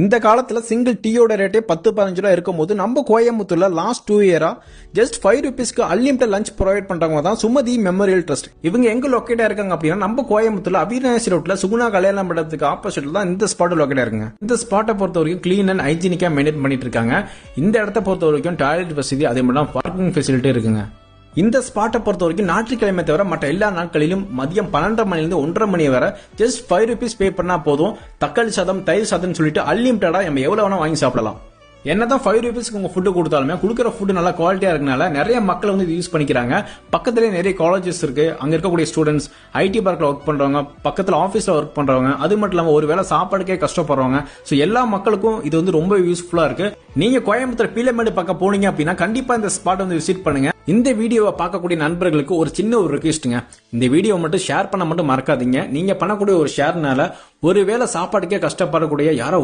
இந்த காலத்துல சிங்கிள் டீயோட ரேட்டே 10-15 ரூபா இருக்கும் போது நம்ம கோயம்புத்தூர்ல லாஸ்ட் 2 இயரா ஜஸ்ட் 5 rupeesக்கு அன்லிமிட்டட் லஞ்ச் ப்ரொவைட் பண்றவங்க தான் சுமதி மெமோரியல் ட்ரஸ்ட். இவங்க எங்க லொக்கேட்டா இருக்காங்க அப்படின்னா நம்ம கோயம்புத்தூர்ல அவிநாசி ரோட்ல சுகுணா கல்யாண மண்டபத்துக்கு ஆப்போசிட்ல தான் இந்த ஸ்பாட் லொக்கேட்டா இருக்குங்க. இந்த ஸ்பாட்டை பொறுத்த வரைக்கும் கிளீன் அண்ட் ஹைஜீனிக்கா மெயின்டைன் பண்ணிட்டு இருக்காங்க. இந்த இடத்த பொறுத்த வரைக்கும் டாய்லெட் வசதி அதே மட்டும் பார்க்கிங் ஃபெசிலிட்டி இருக்குங்க. இந்த ஸ்பாட்டை பொறுத்த வரைக்கும் ஞாயிற்றுக்கிழமை தவிர மற்ற எல்லா நாட்களிலும் மதியம் 12:30 மணிலிருந்து 1:30 மணி வரை ஜஸ்ட் 5 rupees பே பண்ணா போதும் தக்காளி சாதம் தயிர் சாதம் சொல்லிட்டு அன்லிமிட்டடா நம்ம எவ்வளவு வேணா வாங்கி சாப்பிடலாம். என்னதான் 5 rupeesக்கு உங்க ஃபுட்டு கொடுத்தாலுமே கொடுக்குற ஃபுட்டு நல்லா குவாலிட்டியா இருக்கனால நிறைய மக்கள் வந்து யூஸ் பண்ணிக்கிறாங்க. பக்கத்திலே நிறைய காலேஜஸ் இருக்கு. அங்க இருக்கக்கூடிய ஸ்டூடெண்ட்ஸ், ஐடி பார்க்ல ஒர்க் பண்றவங்க, பக்கத்துல ஆபீஸ்ல ஒர்க் பண்றவங்க, அது மட்டும் இல்லாம ஒரு வேளை சாப்பாடுக்கே கஷ்டப்படுறவங்க, சோ எல்லா மக்களுக்கும் இது வந்து ரொம்ப யூஸ்ஃபுல்லா இருக்கு. நீங்க கோயம்புத்தூர் பீலமேடு பக்கம் போனீங்க அப்படின்னா கண்டிப்பா இந்த ஸ்பாட் வந்து விசிட் பண்ணுங்க. இந்த வீடியோவை பார்க்கக்கூடிய நண்பர்களுக்கு ஒரு சின்ன ஒரு ரெக்வெஸ்ட்ங்க, இந்த வீடியோ மட்டும் ஷேர் பண்ண மட்டும் மறக்காதீங்க. நீங்க பண்ணக்கூடிய ஒரு ஷேர்னால ஒருவேளை சாப்பாடுக்கே கஷ்டப்படக்கூடிய யாரோ